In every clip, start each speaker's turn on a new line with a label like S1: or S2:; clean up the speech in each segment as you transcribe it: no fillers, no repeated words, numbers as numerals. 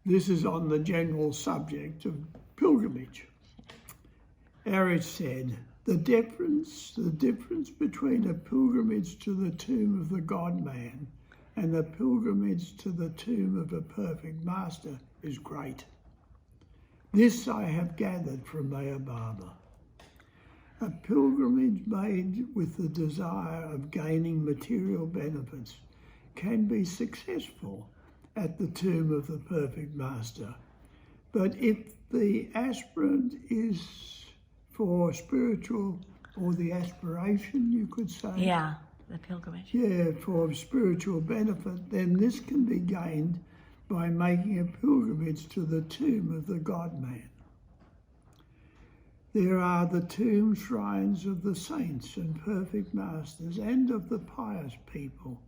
S1: This is on the general subject of pilgrimage. Eric said, the difference between a pilgrimage to the tomb of the God-man and a pilgrimage to the tomb of a perfect master is great. This I have gathered from Meher Baba. A pilgrimage made with the desire of gaining material benefits can be successful at the tomb of the perfect master. But if the aspirant is for spiritual, or the aspiration, you could say.
S2: Yeah, the pilgrimage.
S1: Yeah, for spiritual benefit, then this can be gained by making a pilgrimage to the tomb of the God-man. There are the tomb shrines of the saints and perfect masters and of the pious people.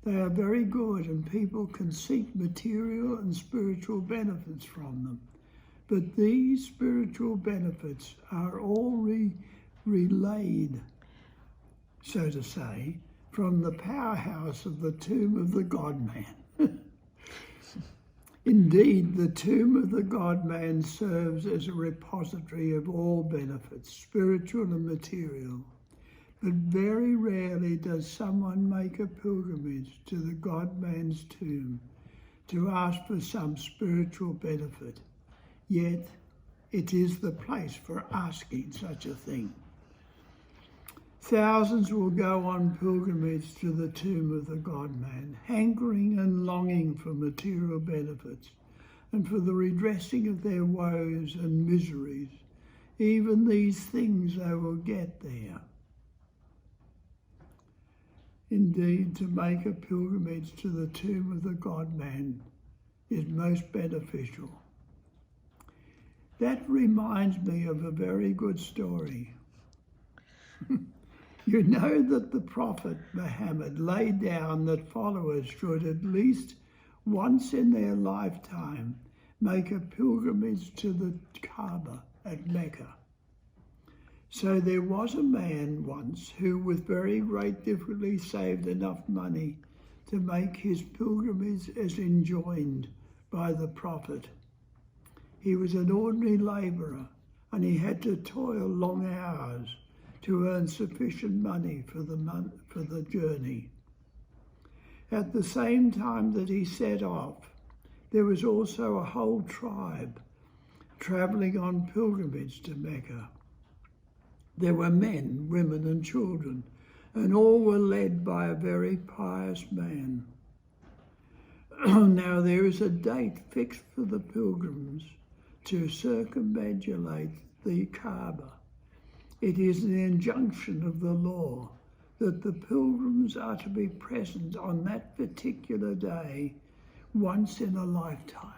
S1: They are very good, and people can seek material and spiritual benefits from them. But these spiritual benefits are all relayed, so to say, from the powerhouse of the tomb of the God-man. Indeed, the tomb of the God-man serves as a repository of all benefits, spiritual and material. But very rarely does someone make a pilgrimage to the God-man's tomb to ask for some spiritual benefit. Yet, it is the place for asking such a thing. Thousands will go on pilgrimage to the tomb of the God-man, hankering and longing for material benefits and for the redressing of their woes and miseries. Even these things they will get there. Indeed, to make a pilgrimage to the tomb of the God-man is most beneficial. That reminds me of a very good story. You know that the Prophet Muhammad laid down that followers should at least once in their lifetime make a pilgrimage to the Kaaba at Mecca. So there was a man once who with very great difficulty saved enough money to make his pilgrimage as enjoined by the Prophet. He was an ordinary labourer, and he had to toil long hours to earn sufficient money for the journey. At the same time that he set off, there was also a whole tribe travelling on pilgrimage to Mecca. There were men, women and children, and all were led by a very pious man. Now there is a date fixed for the pilgrims to circumambulate the Kaaba. It is an injunction of the law that the pilgrims are to be present on that particular day once in a lifetime.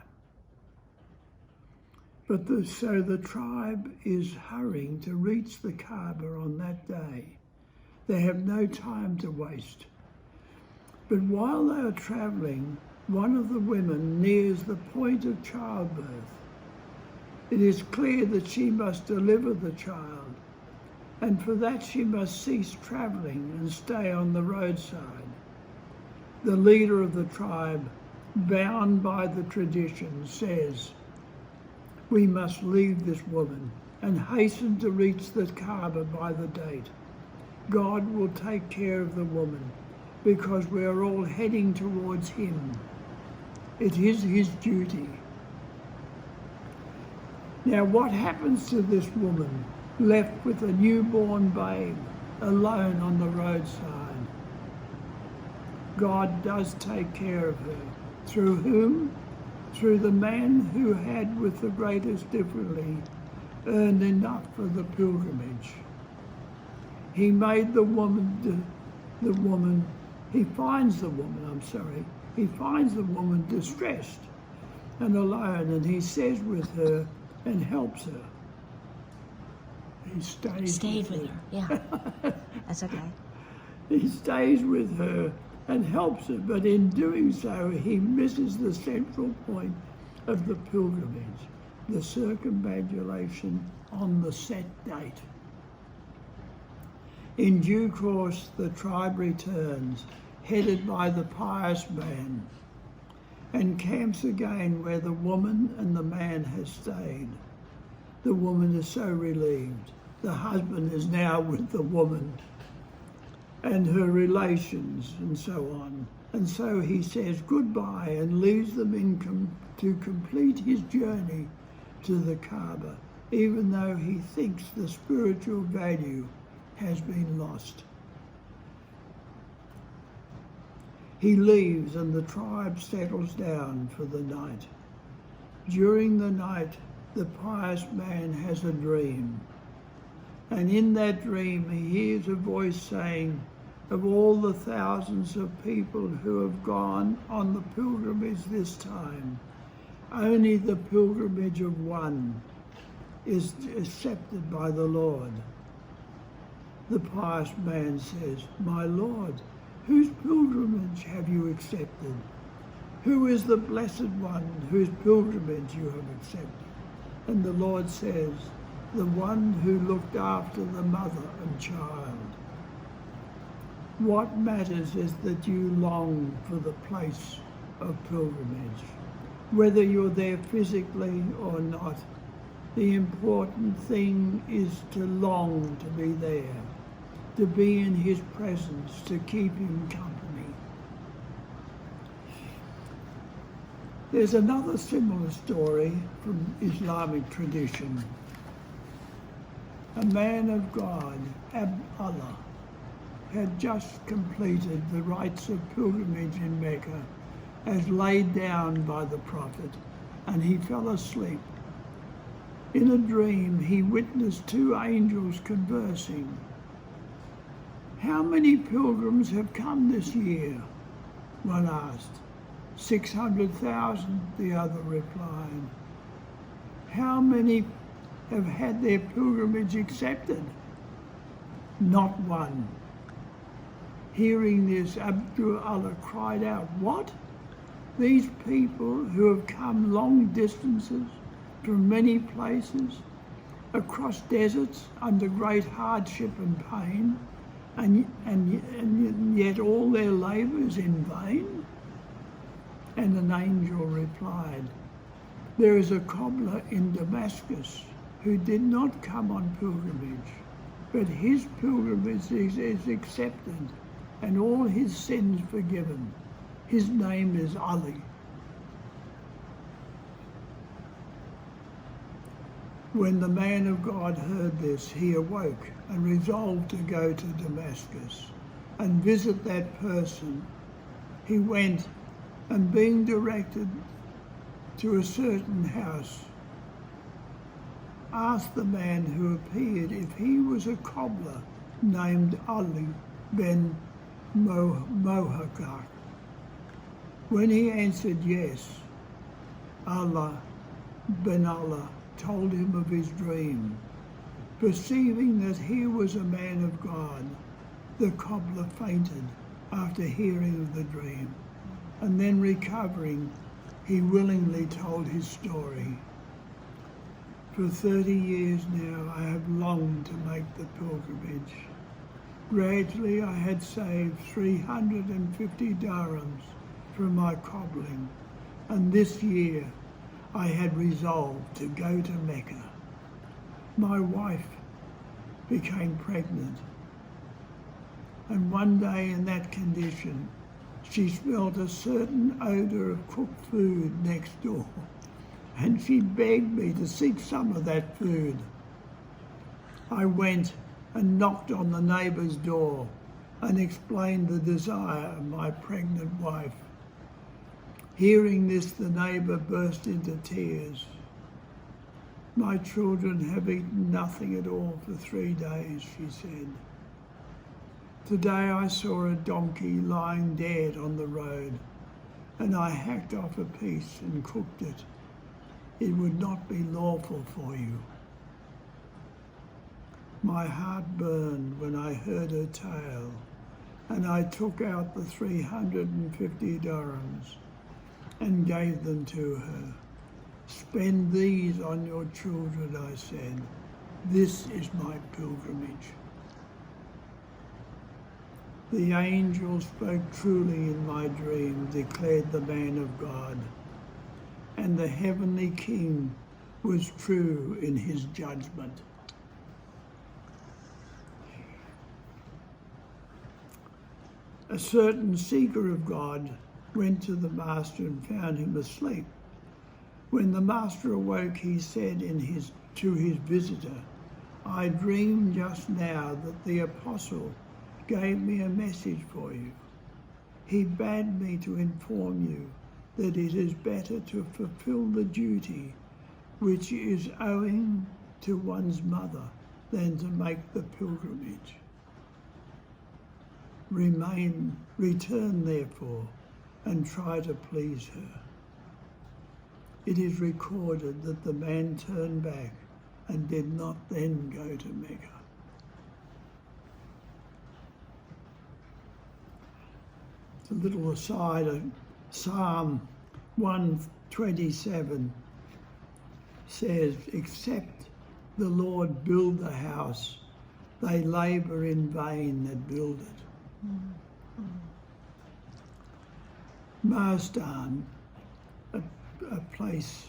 S1: So the tribe is hurrying to reach the Kaaba on that day. They have no time to waste. But while they are travelling, one of the women nears the point of childbirth. It is clear that she must deliver the child, and for that she must cease travelling and stay on the roadside. The leader of the tribe, bound by the tradition, says, "We must leave this woman and hasten to reach the Kaaba by the date. God will take care of the woman because we are all heading towards him. It is his duty." Now what happens to this woman left with a newborn babe alone on the roadside? God does take care of her. Through whom? Through the man who had, with the greatest difficulty, earned enough for the pilgrimage. He made he finds the woman distressed and alone, and he says with her and helps her. He stayed with her.
S2: Yeah, that's okay.
S1: He stays with her and helps her, but in doing so, he misses the central point of the pilgrimage, the circumambulation on the set date. In due course, the tribe returns, headed by the pious man. and camps again where the woman and the man has stayed. The woman is so relieved. The husband is now with the woman and her relations and so on. And so he says goodbye and leaves them to complete his journey to the Kaaba, even though he thinks the spiritual value has been lost. He leaves and the tribe settles down for the night. During the night, the pious man has a dream. And in that dream, he hears a voice saying, of all the thousands of people who have gone on the pilgrimage this time, only the pilgrimage of one is accepted by the Lord. The pious man says, my Lord, whose pilgrimage have you accepted? Who is the blessed one whose pilgrimage you have accepted? And the Lord says, the one who looked after the mother and child. What matters is that you long for the place of pilgrimage. Whether you're there physically or not, the important thing is to long to be there, to be in his presence, to keep him company. There's another similar story from Islamic tradition. A man of God, Abdullah, had just completed the rites of pilgrimage in Mecca as laid down by the Prophet, and he fell asleep. In a dream, he witnessed two angels conversing. How many pilgrims have come this year? One asked. 600,000, the other replied. How many have had their pilgrimage accepted? Not one. Hearing this, Abdullah cried out, what? These people who have come long distances from many places, across deserts under great hardship and pain, and yet all their labour is in vain? And an angel replied, there is a cobbler in Damascus who did not come on pilgrimage, but his pilgrimage is accepted and all his sins forgiven. His name is Ali. When the man of God heard this, he awoke and resolved to go to Damascus and visit that person. He went, and being directed to a certain house, asked the man who appeared if he was a cobbler named Ali ben Mohakak. When he answered yes, Allah told him of his dream. Perceiving that he was a man of God, the cobbler fainted after hearing of the dream, and then recovering, he willingly told his story. For 30 years now I have longed to make the pilgrimage. Gradually I had saved 350 dirhams from my cobbling, and this year I had resolved to go to Mecca. My wife became pregnant, and one day in that condition she smelled a certain odour of cooked food next door, and she begged me to seek some of that food. I went and knocked on the neighbour's door and explained the desire of my pregnant wife. Hearing this, the neighbour burst into tears. My children have eaten nothing at all for 3 days, she said. Today I saw a donkey lying dead on the road, and I hacked off a piece and cooked it. It would not be lawful for you. My heart burned when I heard her tale, and I took out the 350 dirhams and gave them to her. Spend these on your children, I said. This is my pilgrimage. The angel spoke truly in my dream, declared the man of God, and the heavenly King was true in his judgment. A certain seeker of God went to the master and found him asleep. When the master awoke, he said to his visitor, I dreamed just now that the apostle gave me a message for you. He bade me to inform you that it is better to fulfill the duty which is owing to one's mother than to make the pilgrimage. Return therefore and try to please her. It is recorded that the man turned back and did not then go to Mecca. A little aside of Psalm 127 says, except the Lord build the house, they labour in vain that build it. Marstan, a place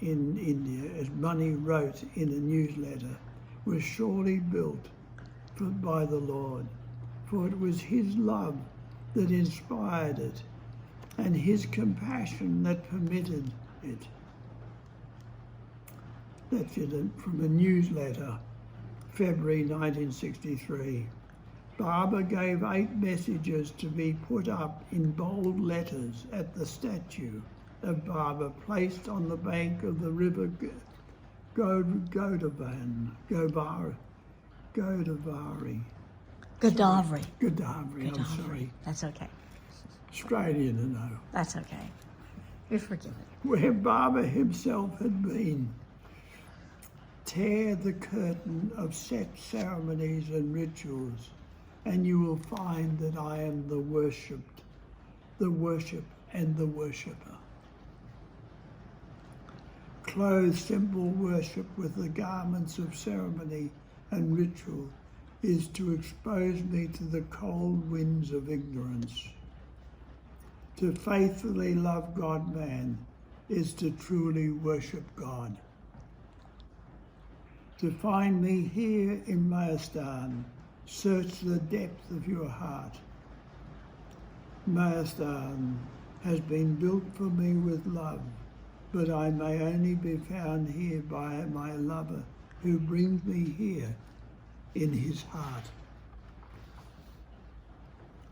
S1: in India, as Mani wrote in a newsletter, was surely built by the Lord, for it was his love that inspired it and his compassion that permitted it. That's it from a newsletter, February 1963. Baba gave 8 messages to be put up in bold letters at the statue of Baba placed on the bank of the river Godavari. Godavari, I'm sorry.
S2: That's okay.
S1: Australian to know.
S2: That's okay. You're forgiven.
S1: Where Baba himself had been. Tear the curtain of set ceremonies and rituals, and you will find that I am the worshipped, the worship and the worshipper. Clothe simple worship with the garments of ceremony and ritual is to expose me to the cold winds of ignorance. To faithfully love God-man is to truly worship God. To find me here in Mayastan, search the depth of your heart. Mayastan has been built for me with love, but I may only be found here by my lover who brings me here in his heart.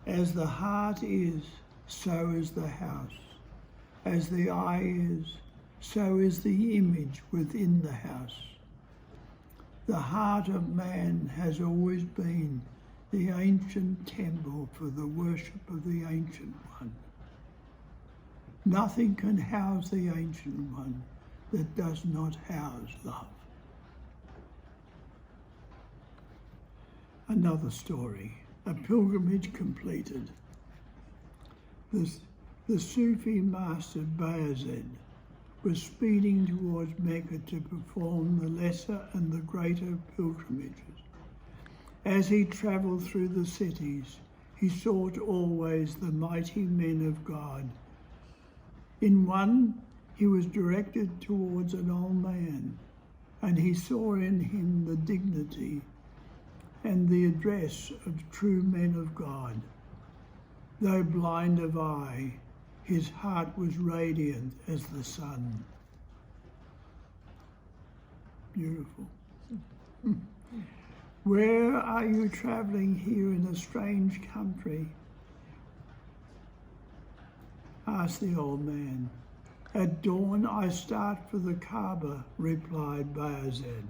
S1: As the heart is, so is the house. As the eye is, so is the image within the house. The heart of man has always been the ancient temple for the worship of the Ancient One. Nothing can house the Ancient One that does not house love. Another story, a pilgrimage completed. The Sufi master Bayezid was speeding towards Mecca to perform the lesser and the greater pilgrimages. As he travelled through the cities, he sought always the mighty men of God. In one, he was directed towards an old man, and he saw in him the dignity and the address of true men of God. Though blind of eye, his heart was radiant as the sun. Beautiful. Where are you travelling here in a strange country? Asked the old man. At dawn I start for the Kaaba, replied Bayezid.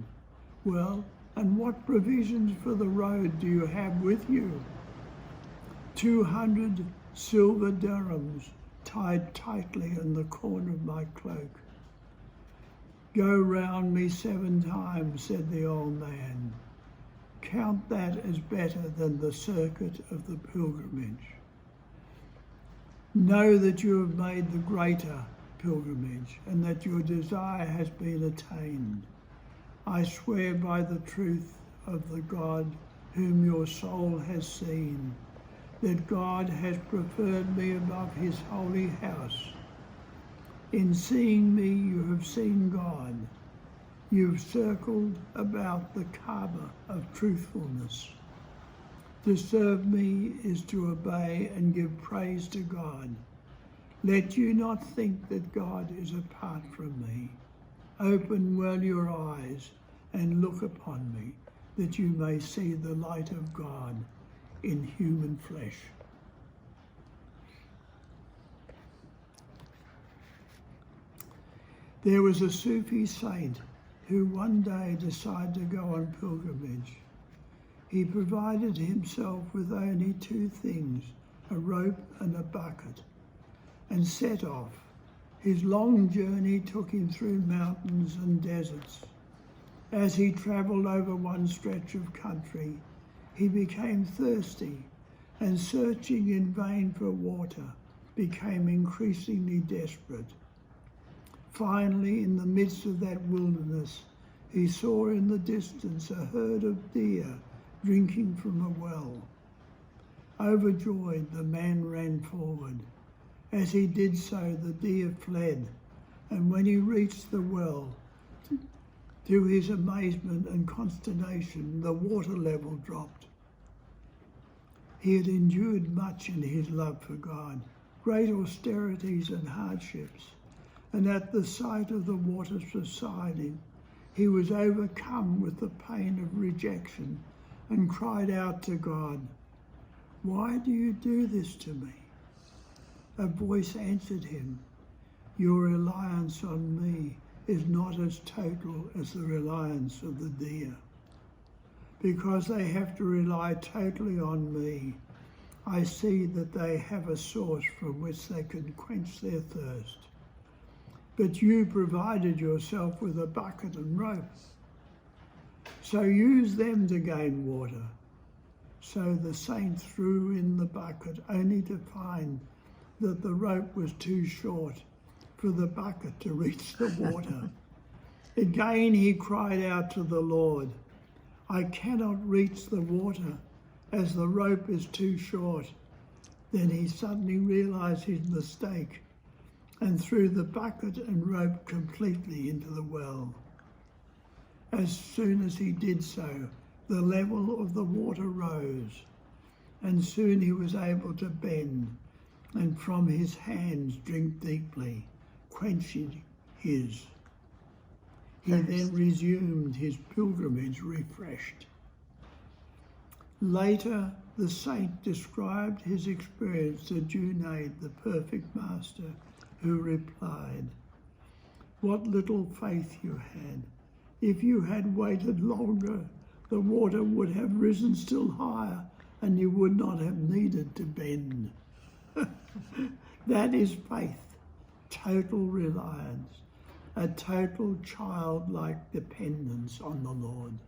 S1: Well, and what provisions for the road do you have with you? 200 silver dirhams tied tightly in the corner of my cloak. Go round me 7 times, said the old man. Count that as better than the circuit of the pilgrimage. Know that you have made the greater pilgrimage and that your desire has been attained. I swear by the truth of the God whom your soul has seen, that God has preferred me above his holy house. In seeing me, you have seen God. You've circled about the Kaaba of truthfulness. To serve me is to obey and give praise to God. Let you not think that God is apart from me. Open well your eyes and look upon me, that you may see the light of God in human flesh. There was a Sufi saint who one day decided to go on pilgrimage. He provided himself with only two things, a rope and a bucket, and set off. His long journey took him through mountains and deserts. As he travelled over one stretch of country, he became thirsty, and searching in vain for water, became increasingly desperate. Finally, in the midst of that wilderness, he saw in the distance a herd of deer drinking from a well. Overjoyed, the man ran forward. As he did so, the deer fled, and when he reached the well, to his amazement and consternation, the water level dropped. He had endured much in his love for God, great austerities and hardships, and at the sight of the water subsiding, he was overcome with the pain of rejection and cried out to God, "Why do you do this to me?" A voice answered him, "Your reliance on me is not as total as the reliance of the deer. Because they have to rely totally on me, I see that they have a source from which they can quench their thirst. But you provided yourself with a bucket and rope, so use them to gain water." So the saint threw in the bucket, only to find that the rope was too short for the bucket to reach the water. Again he cried out to the Lord, "I cannot reach the water as the rope is too short." Then he suddenly realized his mistake and threw the bucket and rope completely into the well. As soon as he did so, the level of the water rose, and soon he was able to bend and from his hands drink deeply, quenching his. He then resumed his pilgrimage refreshed. Later, the saint described his experience to Junaid, the perfect master, who replied, "What little faith you had! If you had waited longer, the water would have risen still higher and you would not have needed to bend." That is faith, total reliance, a total childlike dependence on the Lord.